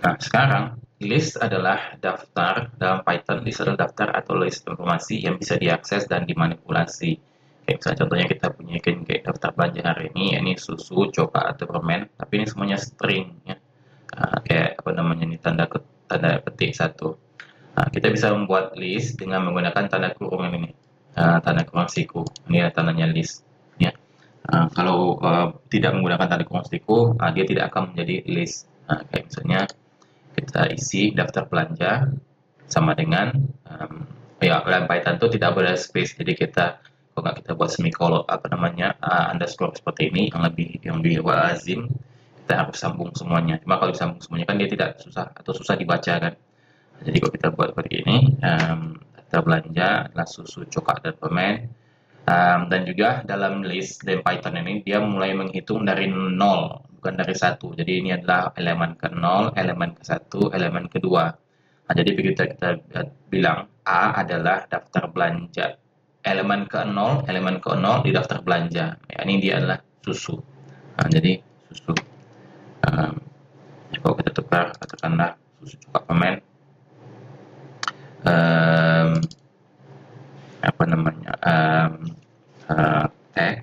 Nah, sekarang list adalah daftar dalam Python. List adalah daftar atau list informasi yang bisa diakses dan dimanipulasi. Kayak misalnya contohnya kita punya kayak daftar belanja hari ini susu, coklat atau permen, tapi ini semuanya string ya. Kayak apa namanya ini tanda petik satu. Nah, kita bisa membuat list dengan menggunakan tanda kurung ini, tanda kurung siku. Ini tandanya list. Ya. Kalau tidak menggunakan tanda kurung siku, dia tidak akan menjadi list. Nah, kayak misalnya kita isi daftar belanja sama dengan ya dalam Python itu tidak boleh space, jadi kita kalau nggak kita buat semikolon apa namanya underscore seperti ini yang lebih lazim, kita harus sambung semuanya. Cuma kalau disambung semuanya kan dia tidak susah atau susah dibaca kan. Jadi kalau kita buat seperti ini, daftar belanja adalah susu, coklat dan permen. Dan juga dalam list dan Python ini dia mulai menghitung dari nol, bukan dari satu. Jadi ini adalah elemen ke nol, elemen ke satu, elemen kedua. Nah, jadi begitu kita bilang A adalah daftar belanja. Elemen ke nol di daftar belanja. Ya, ini dia adalah susu. Nah, jadi susu. Um, Kalau kita tukar, katakanlah susu coklat permen. Um, Apa namanya? Teh.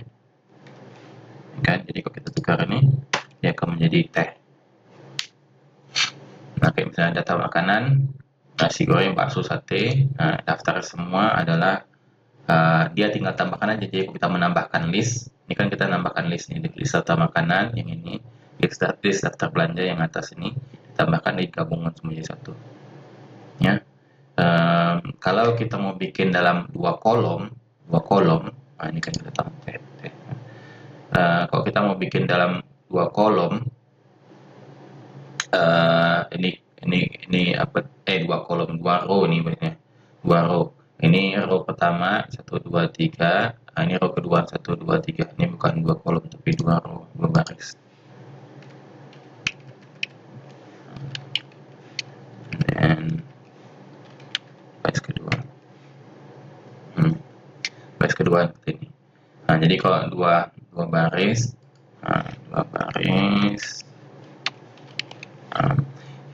Kan jadi kalau kita tukar ini dia akan menjadi teh. Nah, kayak misalnya data makanan nasi goreng, bakso, sate. Nah, daftar semua adalah dia tinggal tambahkan aja. Jadi kalau kita menambahkan list, ini kan kita nambahkan list nih, list daftar makanan yang ini, list daftar belanja yang atas ini ditambahkan, digabungkan semua jadi satu ya. Kalau kita mau bikin dalam dua kolom, nah ini kan kita tambah teh. Kalau kita mau bikin dalam dua kolom, ini apa, dua kolom, dua row nih banyak, dua row. Ini row pertama 1 2 3, ini row kedua 1 2 3. Ini bukan dua kolom tapi dua row, dua baris. Dan baris kedua, baris kedua seperti ini. Nah, jadi kalau dua baris, dua baris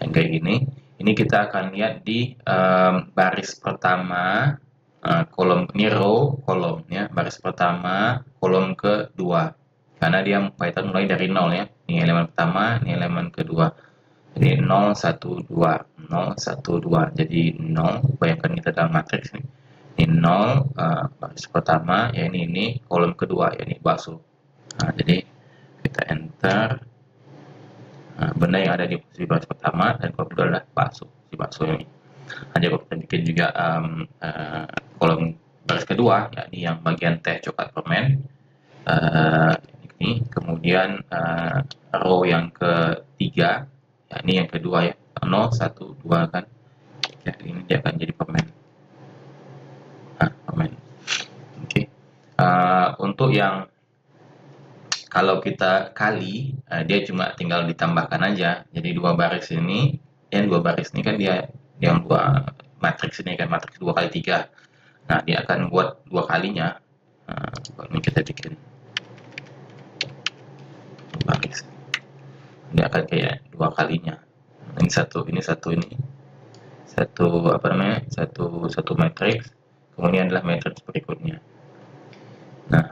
yang kayak gini, ini kita akan lihat di baris pertama, kolom ini row kolom ya, baris pertama kolom kedua, karena dia Python mulai dari nol ya. Ini elemen pertama, ini elemen kedua, jadi 0 1 2 0 1 2. Jadi 0, bayangkan kita dalam matriks ini 0, baris pertama ya, ini kolom kedua ya, ini bakso. Nah, jadi kita enter. Nah, benda yang ada di posisi baris pertama dan kolom kedua adalah bakso, si bakso ini. Nah, jadi kalau kita bikin juga kolom baris kedua, yakni yang bagian teh, coklat, permen, ini kemudian row yang ketiga, yakni yang kedua ya, 0 1 2 kan, ya, ini dia akan jadi permen. Nah, permen. Oke. Untuk yang kalau kita kali, dia cuma tinggal ditambahkan aja. Jadi dua baris ini, dua baris ini kan dia yang dua matriks ini kan, matriks 2 kali 3. Nah, dia akan buat dua kalinya. Ini kita bikin baris. Dia akan kayak dua kalinya. Ini satu apa namanya? Satu matriks. Kemudian adalah matriks berikutnya. Nah,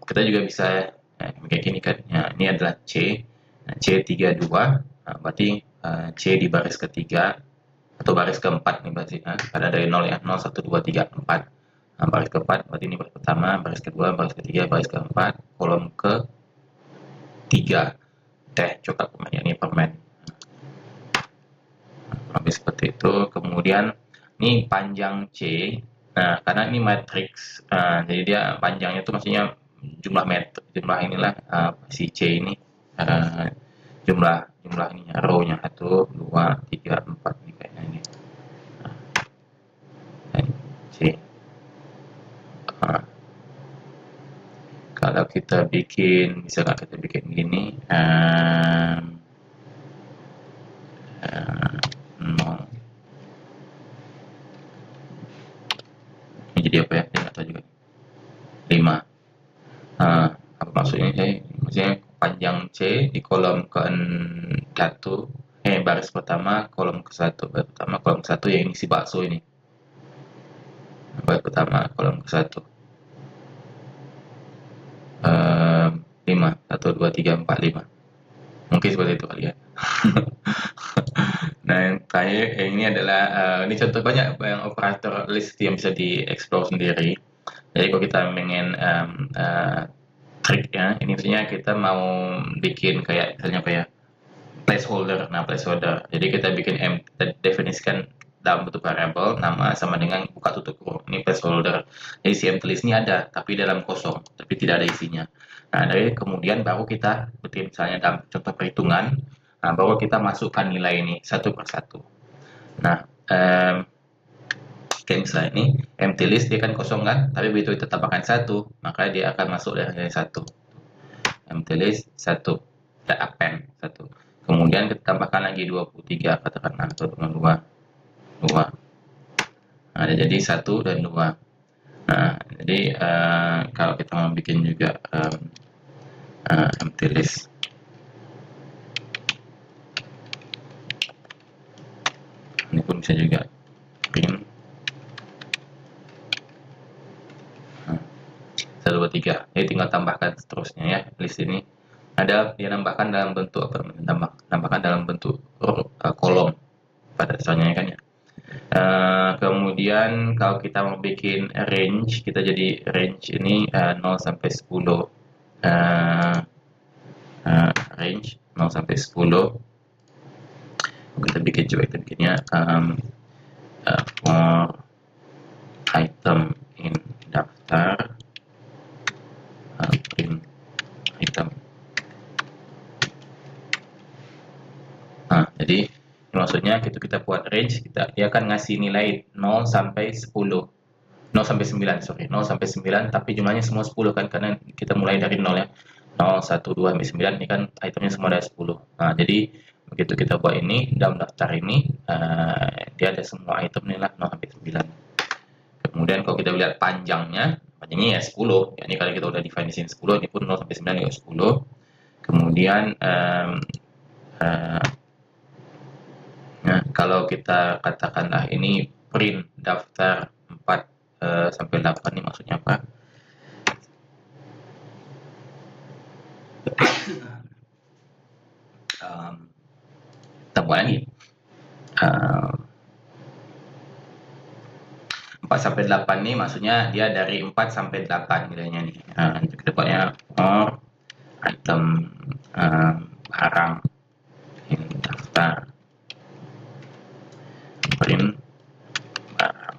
kita juga bisa kayak gini kan. Ya, ini adalah C. Nah, C32. Nah, berarti C di baris ketiga atau baris keempat nih berarti. Ada dari 0 ya. 0 1 2 3 4. Nah, baris keempat berarti ini baris pertama, baris kedua, baris ketiga, baris keempat, kolom ketiga. Teh, coklat, permen, ini permen. Habis seperti itu. Kemudian ini panjang C. Nah, karena ini matriks, jadi dia panjangnya itu maksudnya jumlah inilah, si C ini, jumlah ininya, row-nya 1 2 3 4 ini kayaknya ini. C. Kalau kita bikin, misalkan kita bikin gini, 0. Ini jadi apa ya? Saya nggak tahu juga. 5. Apa maksudnya? Maksudnya panjang C di kolom ke 1, baris pertama kolom ke-1, baris pertama kolom ke-1 yang ini si bakso ini. Baris pertama kolom ke-1. 5, 1, 2, 3, 4, 5. Mungkin seperti itu kali ya. Nah, yang terakhir ini adalah ini contoh banyak yang operator list yang bisa dieksplor sendiri. Jadi kalau kita pengen triknya, ini misalnya kita mau bikin kayak misalnya kayak placeholder. Nah, placeholder. Jadi kita bikin kita definisikan dalam bentuk variabel nama sama dengan buka tutup kurung. Ini placeholder. Jadi si empty list ini ada, tapi dalam kosong, tapi tidak ada isinya. Nah, dari kemudian baru kita bikin misalnya dalam contoh perhitungan, nah, baru kita masukkan nilai ini satu per satu. Nah, kayak misalnya ini empty list dia kan kosong kan, tapi begitu kita tambahkan satu, maka dia akan masuk dari satu. Empty list satu, kita append satu. Kemudian kita tambahkan lagi 23, katakanlah, atau dengan 2. Nah, jadi 1 dan 2. Nah, jadi kalau kita mau bikin juga empty list, ini pun bisa juga print 1, 2, 3. Jadi tinggal tambahkan seterusnya ya. List ini ada dia nambahkan dalam bentuk apa namanya? Nambahkan dalam bentuk kolom pada dasarnya kan ya. Kemudian kalau kita mau bikin range, kita jadi range ini 0 sampai 10. Range 0 sampai 10. Kita bikin coba, kita bikinnya for item in daftar print item. Nah, jadi maksudnya kita buat range, dia akan ngasih nilai 0 sampai 10. 0 sampai 9, sorry. 0 sampai 9, tapi jumlahnya semua 10 kan, karena kita mulai dari 0 ya. 0, 1, 2, sampai 9, ini kan itemnya semua ada 10. Nah, jadi begitu kita buat ini, dalam daftar ini, dia ada semua item nih lah, 0 sampai 9. Kemudian kalau kita lihat panjangnya ya 10. Ya, ini kalau kita udah define di sini 10, ini pun 0 sampai 9 juga 10. Kemudian nah, kalau kita katakanlah ini print daftar 4 sampai 8, ini maksudnya apa? Kita buat lagi 4 sampai 8 nih maksudnya dia dari 4 sampai 8 nilainya nih. Itu kita buatnya for item barang ini daftar print barang.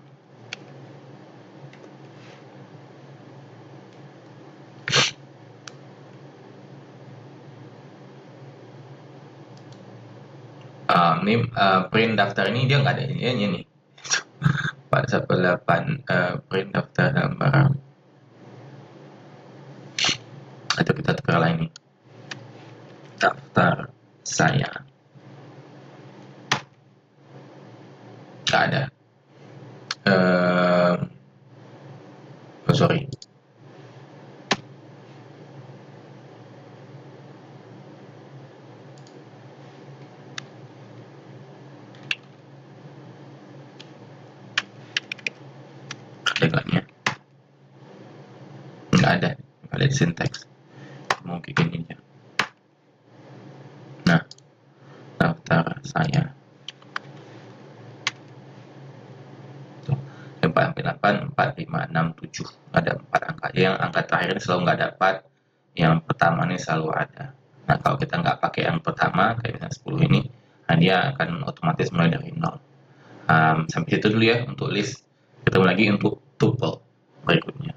Ini print daftar ini dia nggak ada ini nih. 4 sampai 8 print daftar dalam barang. Atau kita tukar lain nih. Daftar saya. Nggak ada. Sorry. Tagline-nya nggak ada di syntax, mau bikin ini. Nah, daftar saya tuh 4 sampai 8, 4, 5, 6, 7, ada 4 angka. Yang angka terakhir ini selalu nggak dapat, yang pertama ini selalu ada. Nah, kalau kita nggak pakai yang pertama kayak misalnya 10 ini, nah dia akan otomatis mulai dari 0. Sampai situ dulu ya untuk list. Ketemu lagi untuk tuple berikutnya.